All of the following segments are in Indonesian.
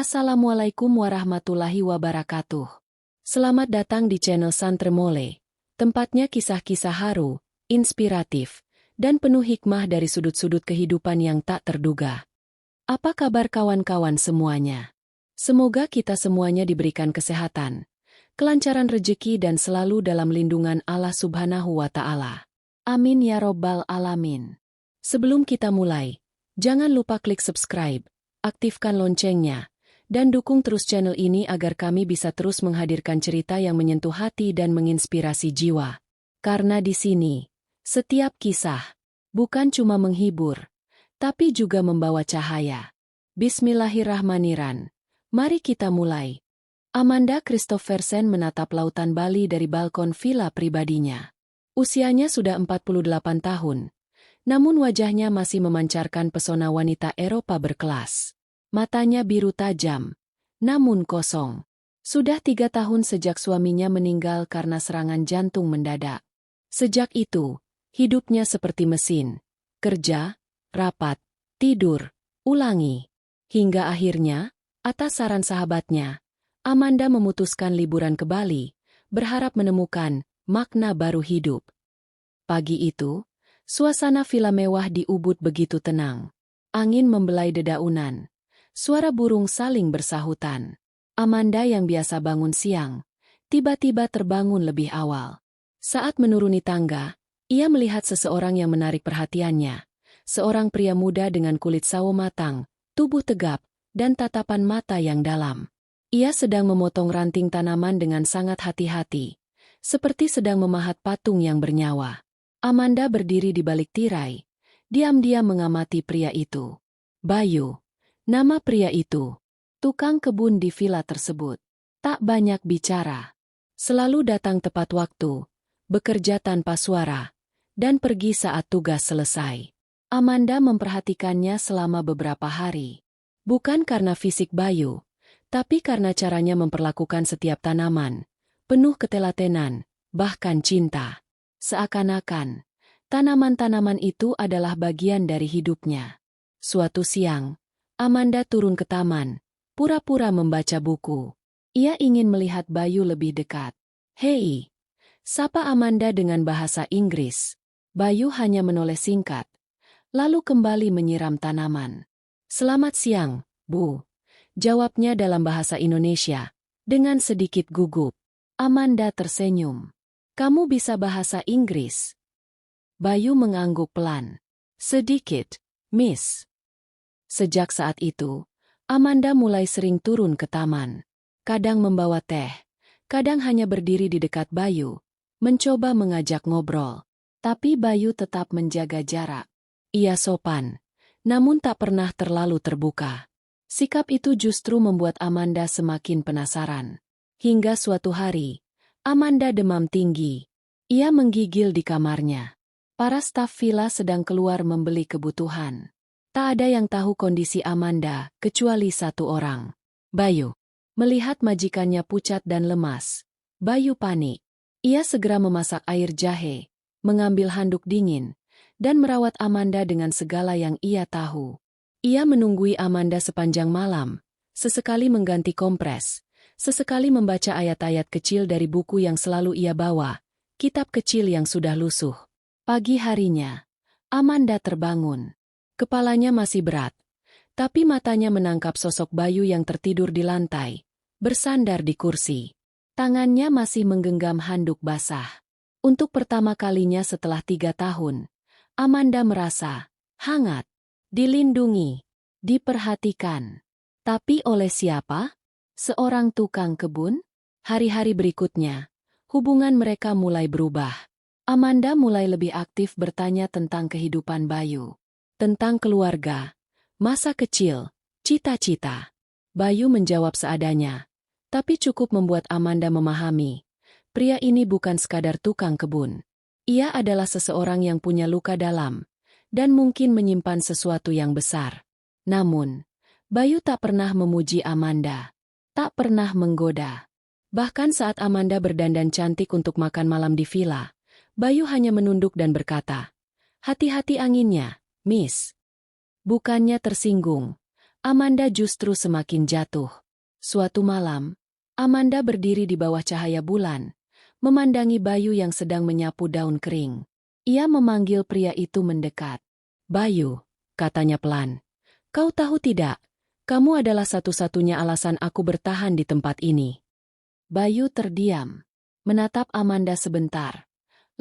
Assalamualaikum warahmatullahi wabarakatuh. Selamat datang di channel Santremole, tempatnya kisah-kisah haru, inspiratif, dan penuh hikmah dari sudut-sudut kehidupan yang tak terduga. Apa kabar kawan-kawan semuanya? Semoga kita semuanya diberikan kesehatan, kelancaran rezeki dan selalu dalam lindungan Allah Subhanahu wa Ta'ala. Amin ya Robbal Alamin. Sebelum kita mulai, jangan lupa klik subscribe, aktifkan loncengnya, dan dukung terus channel ini agar kami bisa terus menghadirkan cerita yang menyentuh hati dan menginspirasi jiwa. Karena di sini, setiap kisah bukan cuma menghibur, tapi juga membawa cahaya. Bismillahirrahmanirrahim. Mari kita mulai. Amanda Christophersen menatap lautan Bali dari balkon villa pribadinya. Usianya sudah 48 tahun, namun wajahnya masih memancarkan pesona wanita Eropa berkelas. Matanya biru tajam, namun kosong. Sudah 3 tahun sejak suaminya meninggal karena serangan jantung mendadak. Sejak itu, hidupnya seperti mesin. Kerja, rapat, tidur, ulangi. Hingga akhirnya, atas saran sahabatnya, Amanda memutuskan liburan ke Bali, berharap menemukan makna baru hidup. Pagi itu, suasana villa mewah di Ubud begitu tenang. Angin membelai dedaunan. Suara burung saling bersahutan. Amanda yang biasa bangun siang, tiba-tiba terbangun lebih awal. Saat menuruni tangga, ia melihat seseorang yang menarik perhatiannya. Seorang pria muda dengan kulit sawo matang, tubuh tegap, dan tatapan mata yang dalam. Ia sedang memotong ranting tanaman dengan sangat hati-hati, seperti sedang memahat patung yang bernyawa. Amanda berdiri di balik tirai, diam-diam mengamati pria itu. Bayu. Nama pria itu, tukang kebun di villa tersebut. Tak banyak bicara. Selalu datang tepat waktu, bekerja tanpa suara, dan pergi saat tugas selesai. Amanda memperhatikannya selama beberapa hari. Bukan karena fisik Bayu, tapi karena caranya memperlakukan setiap tanaman, penuh ketelatenan, bahkan cinta. Seakan-akan, tanaman-tanaman itu adalah bagian dari hidupnya. Suatu siang, Amanda turun ke taman, pura-pura membaca buku. Ia ingin melihat Bayu lebih dekat. "Hei," sapa Amanda dengan bahasa Inggris. Bayu hanya menoleh singkat, lalu kembali menyiram tanaman. "Selamat siang, Bu," jawabnya dalam bahasa Indonesia, dengan sedikit gugup. Amanda tersenyum. "Kamu bisa bahasa Inggris?" Bayu mengangguk pelan. "Sedikit, Miss." Sejak saat itu, Amanda mulai sering turun ke taman. Kadang membawa teh, kadang hanya berdiri di dekat Bayu, mencoba mengajak ngobrol. Tapi Bayu tetap menjaga jarak. Ia sopan, namun tak pernah terlalu terbuka. Sikap itu justru membuat Amanda semakin penasaran. Hingga suatu hari, Amanda demam tinggi. Ia menggigil di kamarnya. Para staf villa sedang keluar membeli kebutuhan. Tak ada yang tahu kondisi Amanda, kecuali satu orang. Bayu. Melihat majikannya pucat dan lemas, Bayu panik. Ia segera memasak air jahe, mengambil handuk dingin, dan merawat Amanda dengan segala yang ia tahu. Ia menunggui Amanda sepanjang malam, sesekali mengganti kompres, sesekali membaca ayat-ayat kecil dari buku yang selalu ia bawa, kitab kecil yang sudah lusuh. Pagi harinya, Amanda terbangun. Kepalanya masih berat, tapi matanya menangkap sosok Bayu yang tertidur di lantai, bersandar di kursi. Tangannya masih menggenggam handuk basah. Untuk pertama kalinya setelah 3 tahun, Amanda merasa hangat, dilindungi, diperhatikan. Tapi oleh siapa? Seorang tukang kebun? Hari-hari berikutnya, hubungan mereka mulai berubah. Amanda mulai lebih aktif bertanya tentang kehidupan Bayu. Tentang keluarga, masa kecil, cita-cita. Bayu menjawab seadanya, tapi cukup membuat Amanda memahami. Pria ini bukan sekadar tukang kebun. Ia adalah seseorang yang punya luka dalam, dan mungkin menyimpan sesuatu yang besar. Namun, Bayu tak pernah memuji Amanda. Tak pernah menggoda. Bahkan saat Amanda berdandan cantik untuk makan malam di villa, Bayu hanya menunduk dan berkata, "Hati-hati anginnya, Miss." Bukannya tersinggung, Amanda justru semakin jatuh. Suatu malam, Amanda berdiri di bawah cahaya bulan, memandangi Bayu yang sedang menyapu daun kering. Ia memanggil pria itu mendekat. "Bayu," katanya pelan. "Kau tahu tidak, kamu adalah satu-satunya alasan aku bertahan di tempat ini." Bayu terdiam, menatap Amanda sebentar,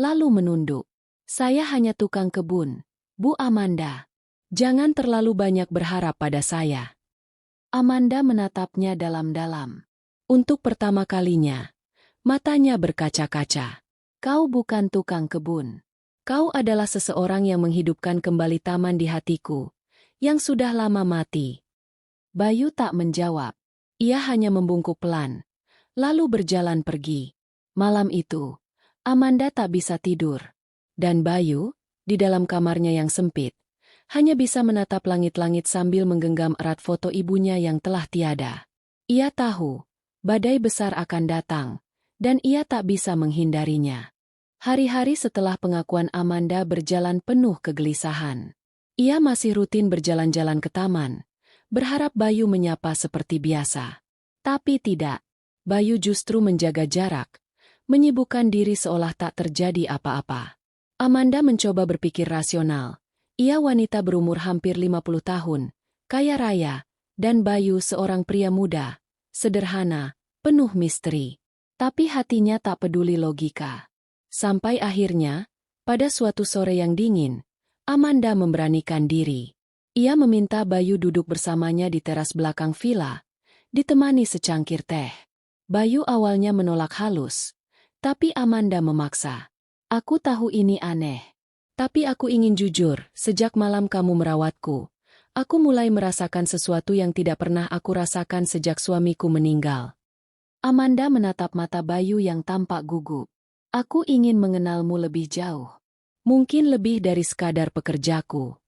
lalu menunduk. "Saya hanya tukang kebun, Bu Amanda. Jangan terlalu banyak berharap pada saya." Amanda menatapnya dalam-dalam. Untuk pertama kalinya, matanya berkaca-kaca. "Kau bukan tukang kebun. Kau adalah seseorang yang menghidupkan kembali taman di hatiku, yang sudah lama mati." Bayu tak menjawab. Ia hanya membungkuk pelan, lalu berjalan pergi. Malam itu, Amanda tak bisa tidur. Dan Bayu, di dalam kamarnya yang sempit, hanya bisa menatap langit-langit sambil menggenggam erat foto ibunya yang telah tiada. Ia tahu, badai besar akan datang, dan ia tak bisa menghindarinya. Hari-hari setelah pengakuan Amanda berjalan penuh kegelisahan. Ia masih rutin berjalan-jalan ke taman, berharap Bayu menyapa seperti biasa. Tapi tidak. Bayu justru menjaga jarak, menyibukkan diri seolah tak terjadi apa-apa. Amanda mencoba berpikir rasional. Ia wanita berumur hampir 50 tahun, kaya raya, dan Bayu seorang pria muda, sederhana, penuh misteri. Tapi hatinya tak peduli logika. Sampai akhirnya, pada suatu sore yang dingin, Amanda memberanikan diri. Ia meminta Bayu duduk bersamanya di teras belakang villa, ditemani secangkir teh. Bayu awalnya menolak halus, tapi Amanda memaksa. "Aku tahu ini aneh. Tapi aku ingin jujur, sejak malam kamu merawatku, aku mulai merasakan sesuatu yang tidak pernah aku rasakan sejak suamiku meninggal." Amanda menatap mata Bayu yang tampak gugup. "Aku ingin mengenalmu lebih jauh. Mungkin lebih dari sekadar pekerjaku."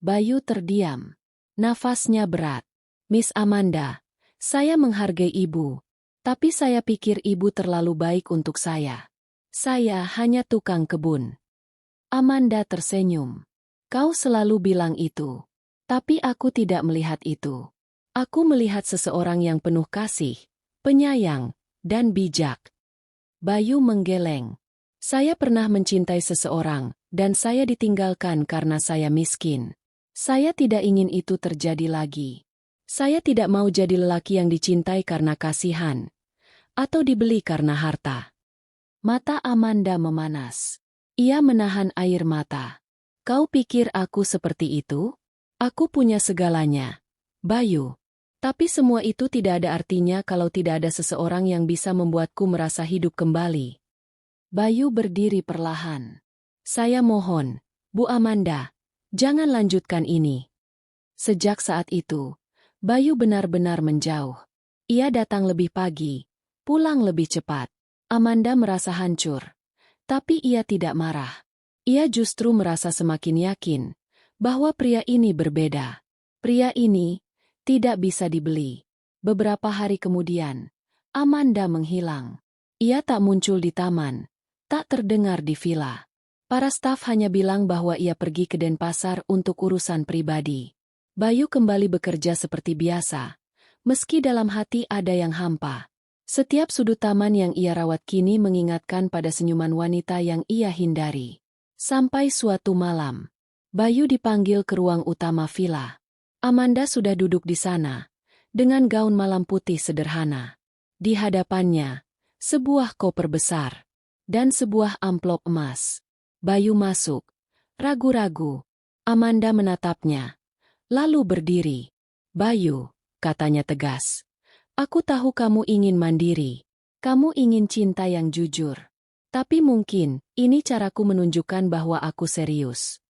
Bayu terdiam. Nafasnya berat. "Miss Amanda, saya menghargai ibu, tapi saya pikir ibu terlalu baik untuk saya. Saya hanya tukang kebun." Amanda tersenyum. "Kau selalu bilang itu. Tapi aku tidak melihat itu. Aku melihat seseorang yang penuh kasih, penyayang, dan bijak." Bayu menggeleng. "Saya pernah mencintai seseorang, dan saya ditinggalkan karena saya miskin. Saya tidak ingin itu terjadi lagi. Saya tidak mau jadi lelaki yang dicintai karena kasihan, atau dibeli karena harta." Mata Amanda memanas. Ia menahan air mata. "Kau pikir aku seperti itu? Aku punya segalanya, Bayu. Tapi semua itu tidak ada artinya kalau tidak ada seseorang yang bisa membuatku merasa hidup kembali." Bayu berdiri perlahan. "Saya mohon, Bu Amanda, jangan lanjutkan ini." Sejak saat itu, Bayu benar-benar menjauh. Ia datang lebih pagi, pulang lebih cepat. Amanda merasa hancur. Tapi ia tidak marah. Ia justru merasa semakin yakin bahwa pria ini berbeda. Pria ini tidak bisa dibeli. Beberapa hari kemudian, Amanda menghilang. Ia tak muncul di taman, tak terdengar di villa. Para staf hanya bilang bahwa ia pergi ke Denpasar untuk urusan pribadi. Bayu kembali bekerja seperti biasa, meski dalam hati ada yang hampa. Setiap sudut taman yang ia rawat kini mengingatkan pada senyuman wanita yang ia hindari. Sampai suatu malam, Bayu dipanggil ke ruang utama villa. Amanda sudah duduk di sana, dengan gaun malam putih sederhana. Di hadapannya, sebuah koper besar, dan sebuah amplop emas. Bayu masuk, ragu-ragu. Amanda menatapnya, lalu berdiri. "Bayu," katanya tegas. "Aku tahu kamu ingin mandiri. Kamu ingin cinta yang jujur. Tapi mungkin, ini caraku menunjukkan bahwa aku serius."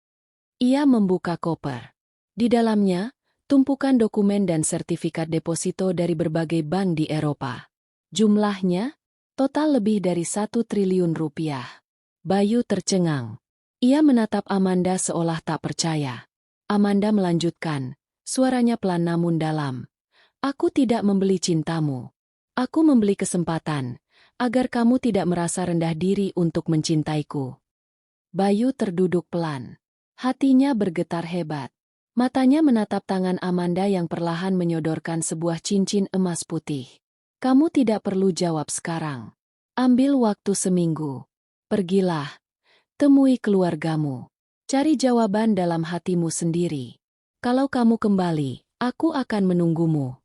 Ia membuka koper. Di dalamnya, tumpukan dokumen dan sertifikat deposito dari berbagai bank di Eropa. Jumlahnya, total lebih dari 1 triliun rupiah. Bayu tercengang. Ia menatap Amanda seolah tak percaya. Amanda melanjutkan, suaranya pelan namun dalam. "Aku tidak membeli cintamu. Aku membeli kesempatan, agar kamu tidak merasa rendah diri untuk mencintaiku." Bayu terduduk pelan. Hatinya bergetar hebat. Matanya menatap tangan Amanda yang perlahan menyodorkan sebuah cincin emas putih. Kamu tidak perlu jawab sekarang. Ambil waktu seminggu. Pergilah. Temui keluargamu. Cari jawaban dalam hatimu sendiri. Kalau kamu kembali, aku akan menunggumu.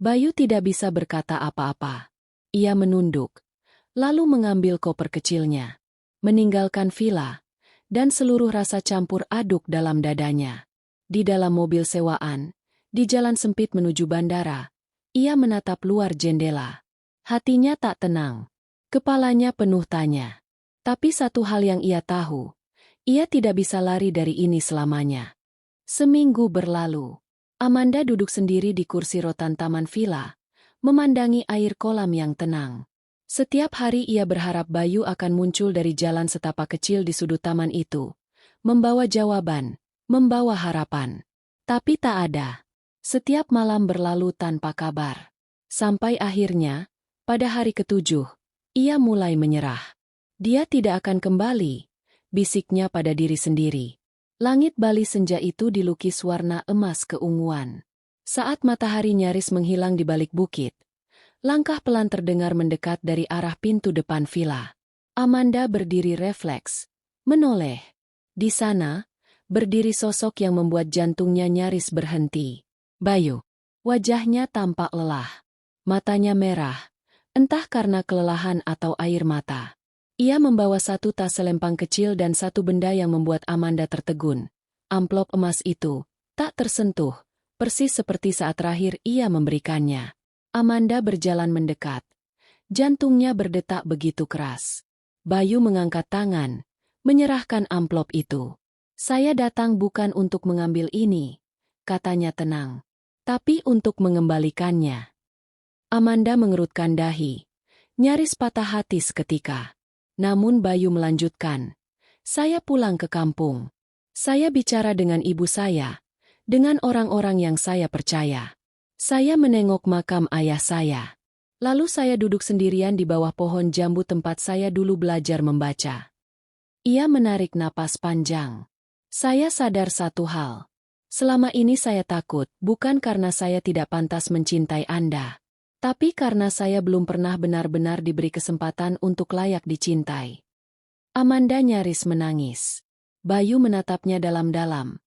Bayu tidak bisa berkata apa-apa. Ia menunduk, lalu mengambil koper kecilnya, meninggalkan villa, dan seluruh rasa campur aduk dalam dadanya. Di dalam mobil sewaan, di jalan sempit menuju bandara, ia menatap luar jendela. Hatinya tak tenang. Kepalanya penuh tanya. Tapi satu hal yang ia tahu, ia tidak bisa lari dari ini selamanya. Seminggu berlalu. Amanda duduk sendiri di kursi rotan taman villa, memandangi air kolam yang tenang. Setiap hari ia berharap Bayu akan muncul dari jalan setapak kecil di sudut taman itu, membawa jawaban, membawa harapan. Tapi tak ada. Setiap malam berlalu tanpa kabar. Sampai akhirnya, pada hari ke-7, ia mulai menyerah. Dia tidak akan kembali, bisiknya pada diri sendiri. Langit Bali senja itu dilukis warna emas keunguan. Saat matahari nyaris menghilang di balik bukit, langkah pelan terdengar mendekat dari arah pintu depan villa. Amanda berdiri refleks, menoleh. Di sana, berdiri sosok yang membuat jantungnya nyaris berhenti. Bayu. Wajahnya tampak lelah. Matanya merah, entah karena kelelahan atau air mata. Ia membawa satu tas selempang kecil dan satu benda yang membuat Amanda tertegun. Amplop emas itu, tak tersentuh, persis seperti saat terakhir ia memberikannya. Amanda berjalan mendekat. Jantungnya berdetak begitu keras. Bayu mengangkat tangan, menyerahkan amplop itu. Saya datang bukan untuk mengambil ini, katanya tenang, tapi untuk mengembalikannya. Amanda mengerutkan dahi, nyaris patah hati seketika. Namun Bayu melanjutkan, saya pulang ke kampung. Saya bicara dengan ibu saya, dengan orang-orang yang saya percaya. Saya menengok makam ayah saya. Lalu saya duduk sendirian di bawah pohon jambu tempat saya dulu belajar membaca. Ia menarik napas panjang. Saya sadar satu hal. Selama ini saya takut, bukan karena saya tidak pantas mencintai Anda, tapi karena saya belum pernah benar-benar diberi kesempatan untuk layak dicintai. Amanda nyaris menangis. Bayu menatapnya dalam-dalam,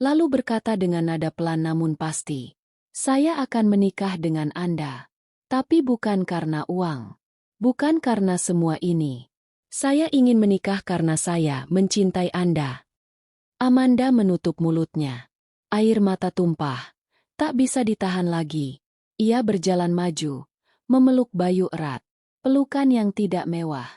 lalu berkata dengan nada pelan namun pasti, saya akan menikah dengan Anda, tapi bukan karena uang. Bukan karena semua ini. Saya ingin menikah karena saya mencintai Anda. Amanda menutup mulutnya. Air mata tumpah. Tak bisa ditahan lagi. Ia berjalan maju, memeluk Bayu erat. Pelukan yang tidak mewah,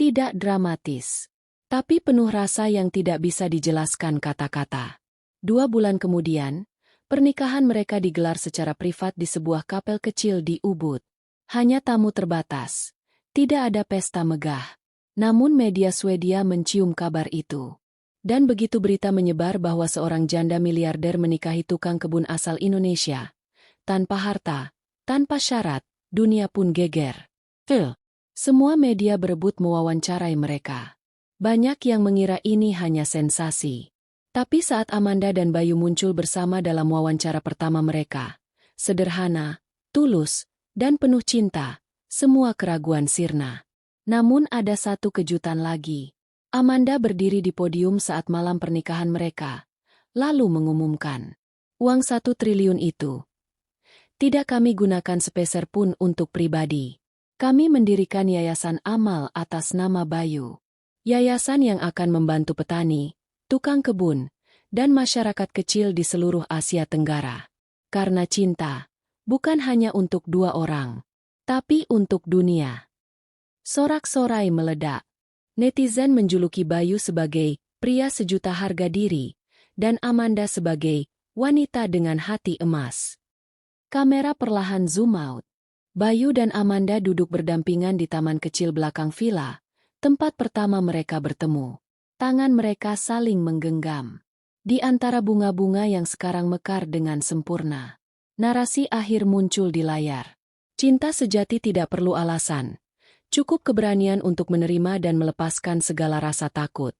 tidak dramatis, tapi penuh rasa yang tidak bisa dijelaskan kata-kata. 2 bulan kemudian, pernikahan mereka digelar secara privat di sebuah kapel kecil di Ubud. Hanya tamu terbatas. Tidak ada pesta megah. Namun media Swedia mencium kabar itu. Dan begitu berita menyebar bahwa seorang janda miliarder menikahi tukang kebun asal Indonesia. Tanpa harta, tanpa syarat, dunia pun geger. Semua media berebut mewawancarai mereka. Banyak yang mengira ini hanya sensasi. Tapi saat Amanda dan Bayu muncul bersama dalam wawancara pertama mereka, sederhana, tulus, dan penuh cinta, semua keraguan sirna. Namun ada satu kejutan lagi. Amanda berdiri di podium saat malam pernikahan mereka, lalu mengumumkan, uang 1 triliun itu tidak kami gunakan sepeser pun untuk pribadi. Kami mendirikan yayasan amal atas nama Bayu. Yayasan yang akan membantu petani, tukang kebun, dan masyarakat kecil di seluruh Asia Tenggara. Karena cinta, bukan hanya untuk 2 orang, tapi untuk dunia. Sorak-sorai meledak. Netizen menjuluki Bayu sebagai pria sejuta harga diri, dan Amanda sebagai wanita dengan hati emas. Kamera perlahan zoom out. Bayu dan Amanda duduk berdampingan di taman kecil belakang villa, tempat pertama mereka bertemu. Tangan mereka saling menggenggam. Di antara bunga-bunga yang sekarang mekar dengan sempurna. Narasi akhir muncul di layar. Cinta sejati tidak perlu alasan. Cukup keberanian untuk menerima dan melepaskan segala rasa takut.